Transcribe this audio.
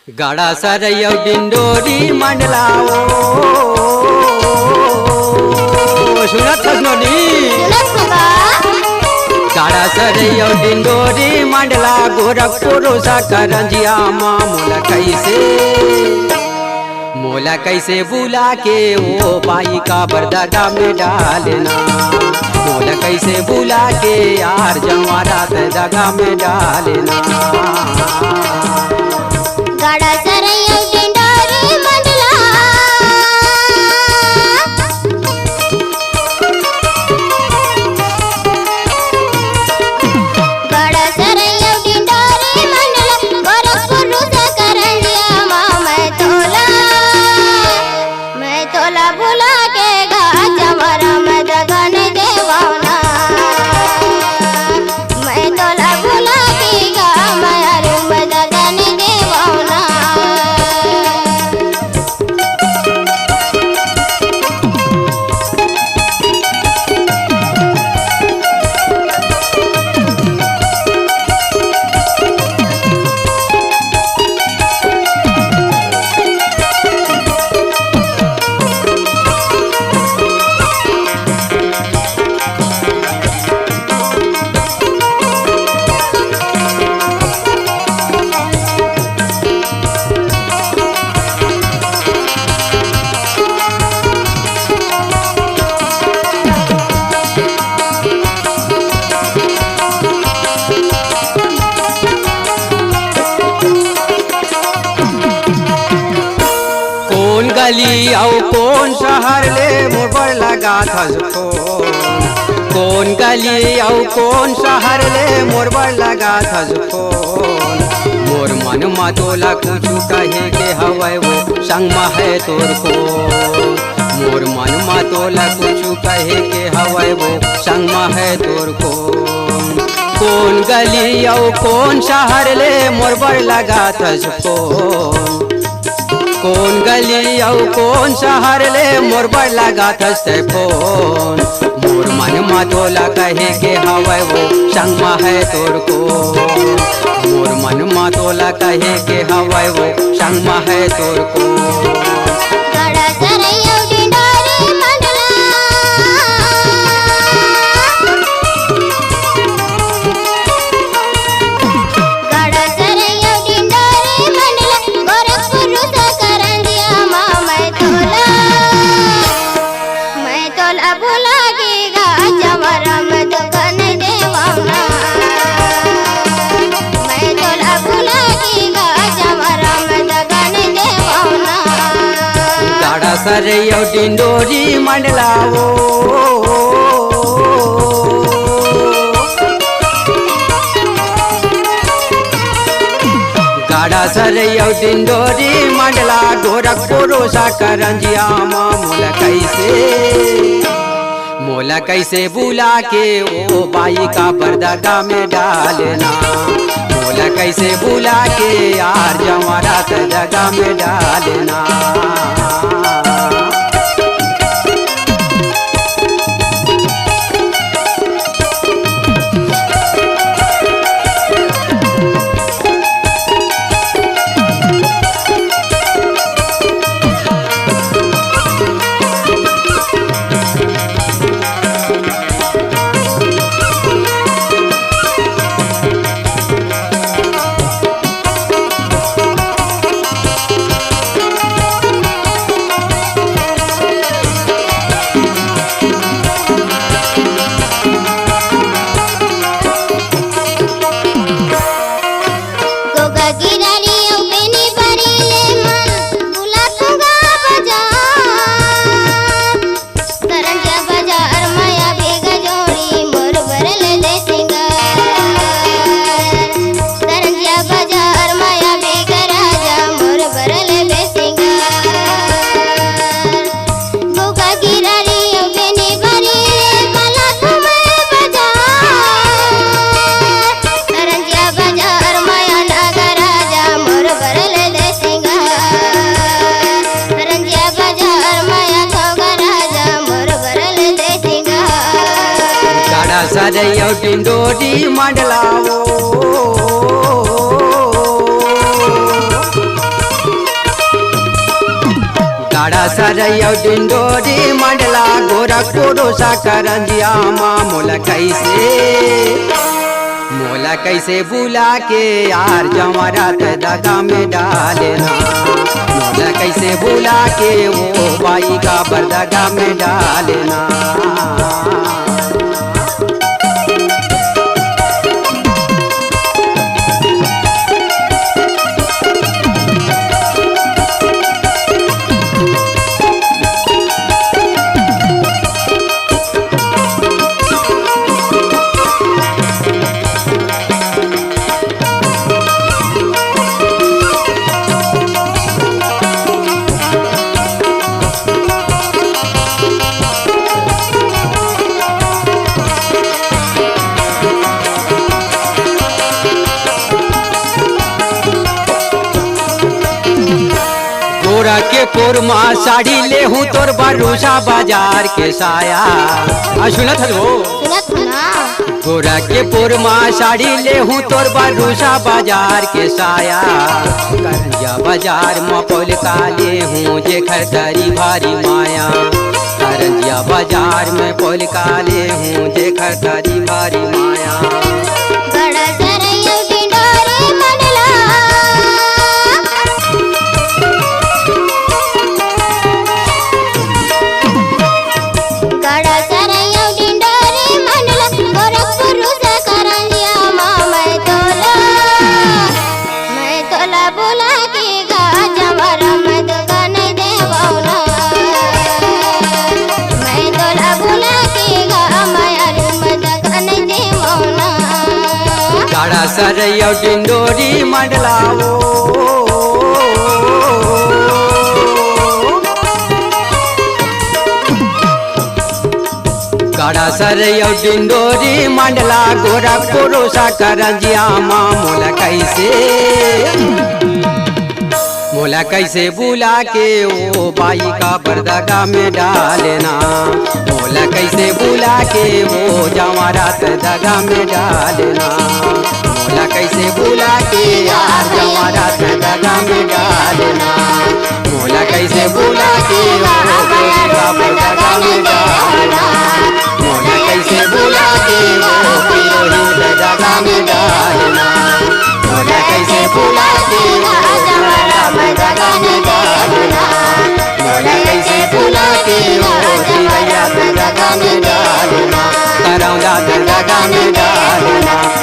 गाड़ा सरयौ डिंडोरी मंडलाओ सुनत हसनोनी गाड़ा सरयौ डिंडोरी मंडला गोरखपुर सा करंजिया माँ मोला कैसे बुला के वो पाई का बरदगा में डालना मोला कैसे बुला के यार जवारा दगा में डालना गाड़ा सरयौ डिंडोरी मंडला गाड़ा सरयौ डिंडोरी मंडला गोरखपुर सा करंजिया माँ मैं तोला भुला के गा जवारा में दगन देवाना मैं तोला भुला के गा मायारू में दगन देवाना गली औ कौन शहर ले मोर लगा थस कौन गली औ कौन शहर ले मोर लगा थस मोर मन मा तोला कुछ कहे के हवै वो संग मा है तोर को मोर मन मा तोला कुछ कहे के हवै वो संग मा है तोर को कौन गली औ कौन शहर ले मोर लगा थस कौन गली औ कौन शहर ले मोर लगा थस फोन मोर मन मा तोला कहे के हवै वो संग मा है तोर को मोर मन मा तोला कहे के हवै वो संग मा है तोर को गाड़ा सरयौ डिंडोरी मंडला गाड़ा सरयौ डिंडोरी मंडला गोरखपुर सा करंजिया माँ मैं तोला भुला के गा जवारा में दगन देवाना मैं तोला भुला के गा जवारा में दगन देवाना गाड़ा सरयौ डिंडोरी मंडलाओ गाड़ा सरयौ डिंडोरी मंडला गोरखपुर सा करंजिया माँ मोला कैसे बुला के ओ बाई का बरदगा में डालना मोला कैसे बुला के यार जवारा दगा में डालना सरयौ डिंडोरी मंडलाओ सरैया डिंडोरी मंडला गोरखपुर सकरंजिया माँ मोला कैसे बुला के यार जमरात दगा में डालेना, मोला कैसे बुला के वो बाई का बरदगा में डालेना। के पुरमा साड़ी ले हूँ तोर भरोसा बाजार के साया। सुनत हो गोरा के पुरमा साड़ी ले हूँ तोर भरोसा बाजार के साया। करंजिया बाजार में पोल का ले हूँ जे खरतरी भारी माया। करंजिया बाजार में पोल का ले हूँ जे खरतरी भारी माया। सरैया डिंडोरी मंडलाओ गाड़ा सरैया डिंडोरी मंडला गोरखपुर सकरंजिया माँ मोला कैसे बुला के वो बाई का बरदगा में डालेना, मोला कैसे बुला के वो जवारात दगा में डालेना। मोला कैसे बुला के यार जवारात दगा में डालेना, मोला कैसे बुला के वो बाई का बरदगा में डालेना। मोला कैसे बुला के वो पिरोही दगा में डालेना, मोला कैसे बुला के दगा में डालना, मोला कैसे बुला के वो दिवैया दगा में डालना, करौंदा दगा में डालना।